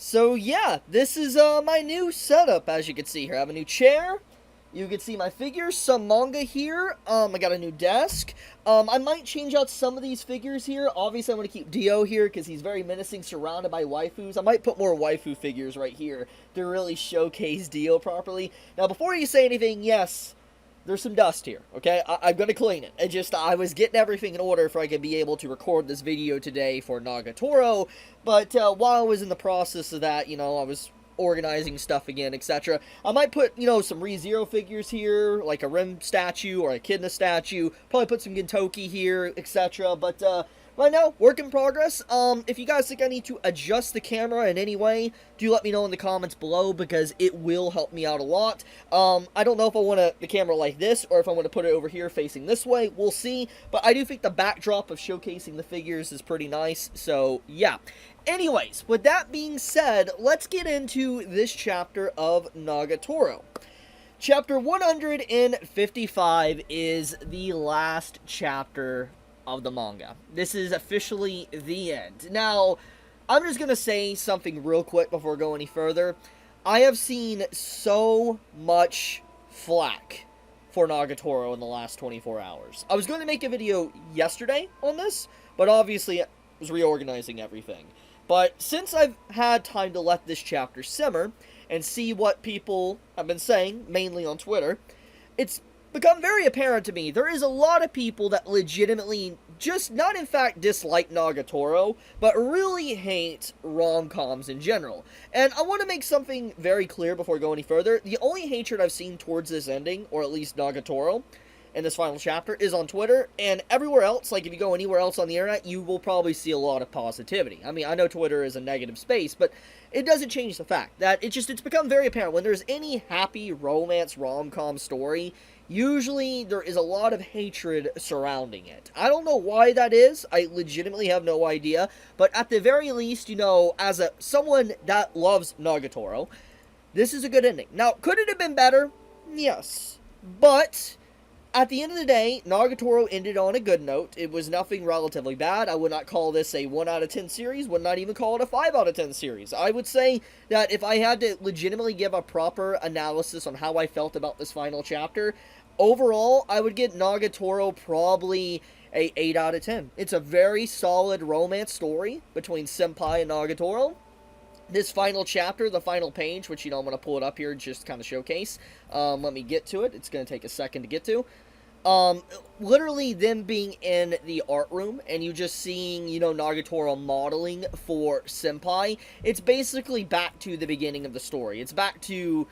So yeah, this is my new setup. As you can see here, I have a new chair. You can see my figures, some manga here. I got a new desk. I might change out some of these figures here. Obviously, I'm going to keep Dio here because he's very menacing, surrounded by waifus. I might put more waifu figures right here to really showcase Dio properly. Now, before you say anything, yes, there's some dust here, okay? I'm gonna clean it. I was getting everything in order for I could be able to record this video today for Nagatoro, but while I was in the process of that, I was organizing stuff again, etc. I might put, some ReZero figures here, like a Rim statue or a Echidna statue, probably put some Gintoki here, etc. But, right now, work in progress. If you guys think I need to adjust the camera in any way, do let me know in the comments below because it will help me out a lot. I don't know if I want the camera like this or if I want to put it over here facing this way. We'll see. But I do think the backdrop of showcasing the figures is pretty nice. So, yeah. Anyways, with that being said, let's get into this chapter of Nagatoro. Chapter 155 is the last chapter of the manga. This is officially the end. Now, I'm just going to say something real quick before I go any further. I have seen so much flack for Nagatoro in the last 24 hours. I was going to make a video yesterday on this, but obviously I was reorganizing everything. But since I've had time to let this chapter simmer and see what people have been saying, mainly on Twitter, it's become very apparent to me there is a lot of people that legitimately just not in fact dislike Nagatoro, but really hate rom-coms in general. And I want to make something very clear before I go any further. The only hatred I've seen towards this ending, or at least Nagatoro, in this final chapter, is on Twitter, and everywhere else, like if you go anywhere else on the internet, you will probably see a lot of positivity. I mean, I know Twitter is a negative space, but it doesn't change the fact that it's become very apparent when there's any happy romance rom-com story, usually there is a lot of hatred surrounding it. I don't know why that is. I legitimately have no idea. But at the very least, as someone that loves Nagatoro, this is a good ending. Now, could it have been better? Yes. But at the end of the day, Nagatoro ended on a good note. It was nothing relatively bad. I would not call this a 1 out of 10 series. Would not even call it a 5 out of 10 series. I would say that if I had to legitimately give a proper analysis on how I felt about this final chapter, overall, I would give Nagatoro probably a 8 out of 10. It's a very solid romance story between Senpai and Nagatoro. This final chapter, the final page, which, I'm going to pull it up here just to kind of showcase. Let me get to it. It's going to take a second to get to. Literally them being in the art room and you just seeing, Nagatoro modeling for Senpai. It's basically back to the beginning of the story. It's back to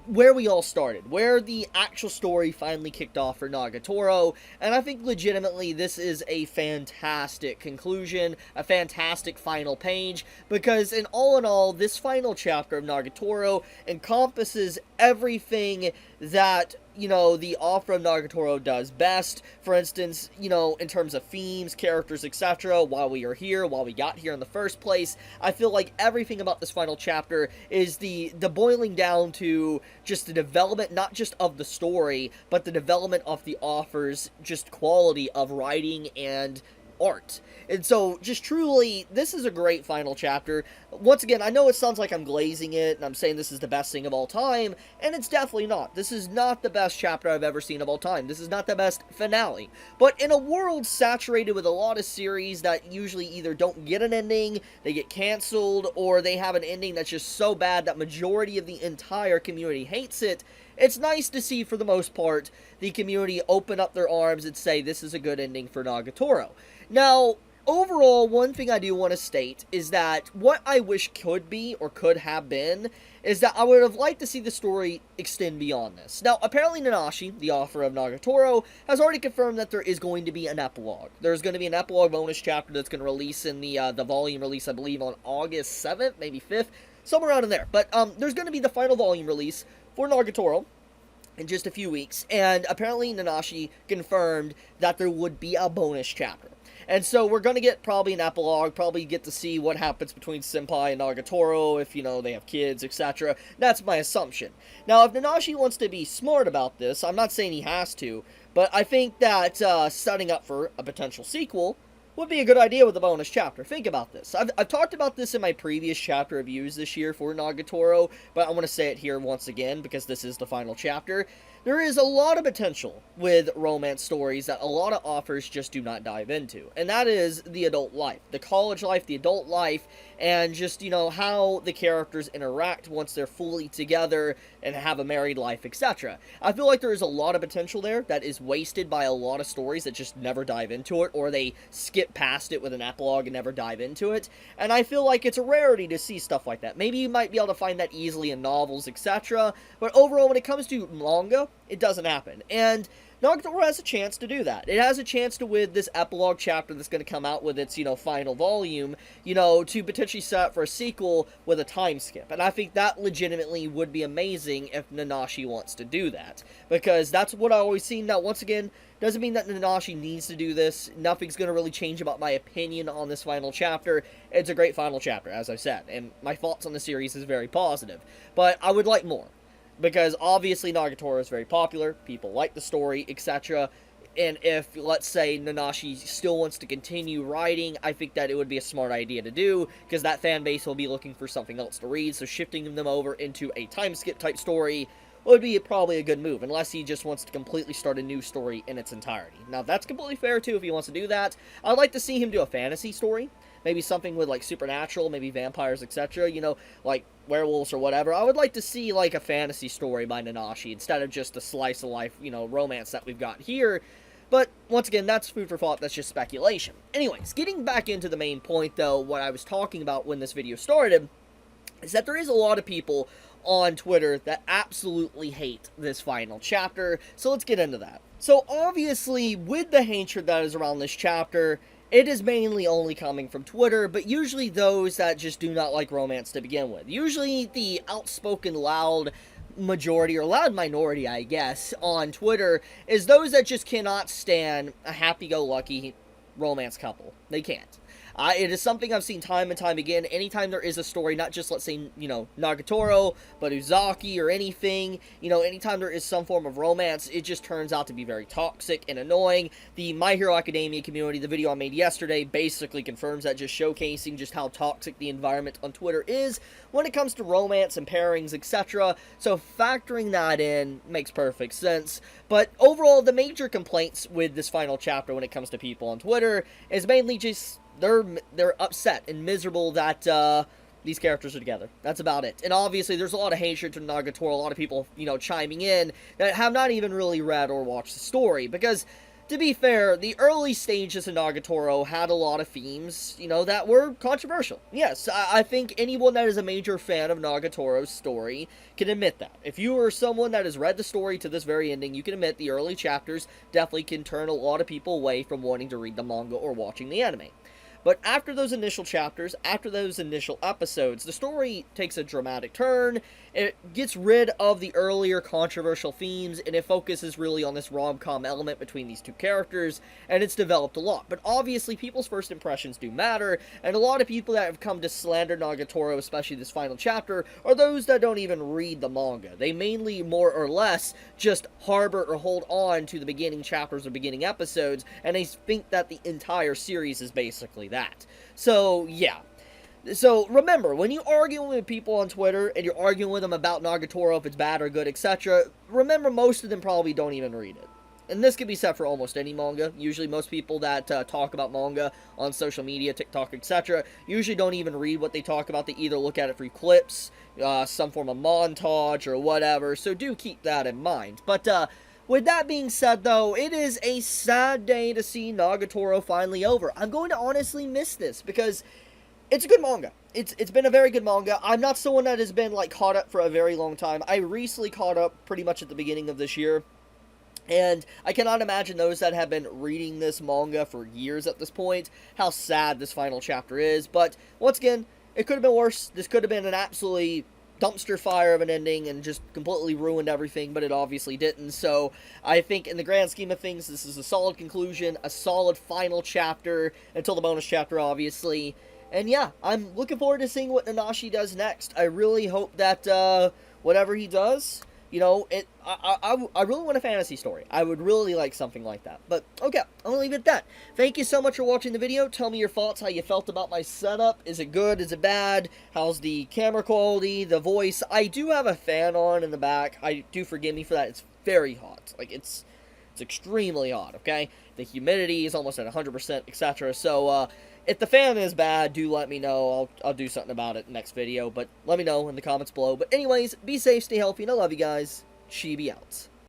where we all started, where the actual story finally kicked off for Nagatoro, and I think legitimately this is a fantastic conclusion, a fantastic final page, because in all, this final chapter of Nagatoro encompasses everything that, the author of Nagatoro does best. For instance, in terms of themes, characters, etc., why we are here, why we got here in the first place. I feel like everything about this final chapter is the boiling down to just the development, not just of the story, but the development of the author's just quality of writing and art. And so, just truly, this is a great final chapter. Once again, I know it sounds like I'm glazing it, and I'm saying this is the best thing of all time, and it's definitely not. This is not the best chapter I've ever seen of all time. This is not the best finale. But in a world saturated with a lot of series that usually either don't get an ending, they get canceled, or they have an ending that's just so bad that majority of the entire community hates it, it's nice to see, for the most part, the community open up their arms and say this is a good ending for Nagatoro. Now, overall, one thing I do want to state is that what I wish could be, or could have been, is that I would have liked to see the story extend beyond this. Now, apparently Nanashi, the author of Nagatoro, has already confirmed that there is going to be an epilogue. There's going to be an epilogue bonus chapter that's going to release in the volume release, I believe, on August 7th, maybe 5th, somewhere around in there. But there's going to be the final volume release for Nagatoro in just a few weeks, and apparently Nanashi confirmed that there would be a bonus chapter. And so we're going to get probably an epilogue, probably get to see what happens between Senpai and Nagatoro, if, they have kids, etc. That's my assumption. Now, if Nanashi wants to be smart about this, I'm not saying he has to, but I think that setting up for a potential sequel would be a good idea with a bonus chapter. Think about this. I've talked about this in my previous chapter reviews this year for Nagatoro, but I want to say it here once again because this is the final chapter. There is a lot of potential with romance stories that a lot of authors just do not dive into, and that is the adult life, the college life, the adult life, and just, you know, how the characters interact once they're fully together and have a married life, etc. I feel like there is a lot of potential there that is wasted by a lot of stories that just never dive into it, or they skip past it with an epilogue and never dive into it, and I feel like it's a rarity to see stuff like that. Maybe you might be able to find that easily in novels, etc., but overall, when it comes to manga, it doesn't happen, and Nagatoro has a chance to do that. It has a chance to, with this epilogue chapter that's going to come out with its, you know, final volume, you know, to potentially set up for a sequel with a time skip. And I think that legitimately would be amazing if Nanashi wants to do that. Because that's what I always seen. Now, once again, doesn't mean that Nanashi needs to do this. Nothing's going to really change about my opinion on this final chapter. It's a great final chapter, as I've said. And my thoughts on the series is very positive. But I would like more. Because obviously Nagatoro is very popular, people like the story, etc. And if, let's say, Nanashi still wants to continue writing, I think that it would be a smart idea to do, because that fan base will be looking for something else to read, so shifting them over into a time skip type story would be probably a good move, unless he just wants to completely start a new story in its entirety. Now, that's completely fair, too, if he wants to do that. I'd like to see him do a fantasy story. Maybe something with, like, supernatural, maybe vampires, etc., you know, like werewolves or whatever. I would like to see, like, a fantasy story by Nanashi instead of just the slice-of-life, you know, romance that we've got here. But, once again, that's food for thought, that's just speculation. Anyways, getting back into the main point, though, what I was talking about when this video started, is that there is a lot of people on Twitter that absolutely hate this final chapter, so let's get into that. So, obviously, with the hatred that is around this chapter, it is mainly only coming from Twitter, but usually those that just do not like romance to begin with. Usually the outspoken loud majority, or loud minority, I guess, on Twitter is those that just cannot stand a happy-go-lucky romance couple. They can't. It is something I've seen time and time again. Anytime there is a story, not just, let's say, you know, Nagatoro, but Uzaki or anything, you know, anytime there is some form of romance, it just turns out to be very toxic and annoying. The My Hero Academia community, the video I made yesterday, basically confirms that, just showcasing just how toxic the environment on Twitter is when it comes to romance and pairings, etc. So factoring that in makes perfect sense. But overall, the major complaints with this final chapter when it comes to people on Twitter is mainly just they're upset and miserable that these characters are together. That's about it. And obviously, there's a lot of hatred to Nagatoro, a lot of people, you know, chiming in that have not even really read or watched the story. Because, to be fair, the early stages of Nagatoro had a lot of themes, you know, that were controversial. Yes, I think anyone that is a major fan of Nagatoro's story can admit that. If you are someone that has read the story to this very ending, you can admit the early chapters definitely can turn a lot of people away from wanting to read the manga or watching the anime. But after those initial chapters, after those initial episodes, the story takes a dramatic turn. It gets rid of the earlier controversial themes, and it focuses really on this rom-com element between these two characters, and it's developed a lot. But obviously, people's first impressions do matter, and a lot of people that have come to slander Nagatoro, especially this final chapter, are those that don't even read the manga. They mainly, more or less, just harbor or hold on to the beginning chapters or beginning episodes, and they think that the entire series is basically that. So, yeah. So, remember, when you argue with people on Twitter, and you're arguing with them about Nagatoro, if it's bad or good, etc., remember, most of them probably don't even read it. And this can be said for almost any manga. Usually, most people that talk about manga on social media, TikTok, etc., usually don't even read what they talk about. They either look at it through clips, some form of montage, or whatever, so do keep that in mind. But, with that being said, though, it is a sad day to see Nagatoro finally over. I'm going to honestly miss this, because it's a good manga. It's been a very good manga. I'm not someone that has been, like, caught up for a very long time. I recently caught up pretty much at the beginning of this year. And I cannot imagine those that have been reading this manga for years at this point, how sad this final chapter is. But, once again, it could have been worse. This could have been an absolutely dumpster fire of an ending and just completely ruined everything, but it obviously didn't. So I think in the grand scheme of things, this is a solid conclusion, a solid final chapter, until the bonus chapter, obviously. And yeah, I'm looking forward to seeing what Nanashi does next. I really hope that whatever he does You know, I really want a fantasy story. I would really like something like that. But, okay, I'm gonna leave it at that. Thank you so much for watching the video. Tell me your thoughts, how you felt about my setup. Is it good? Is it bad? How's the camera quality, the voice? I do have a fan on in the back. Do forgive me for that. It's very hot. Like, it's extremely hot, okay? The humidity is almost at 100%, etc. So, if the fan is bad, do let me know. I'll do something about it next video, but let me know in the comments below. But anyways, be safe, stay healthy, and I love you guys. Chibi out.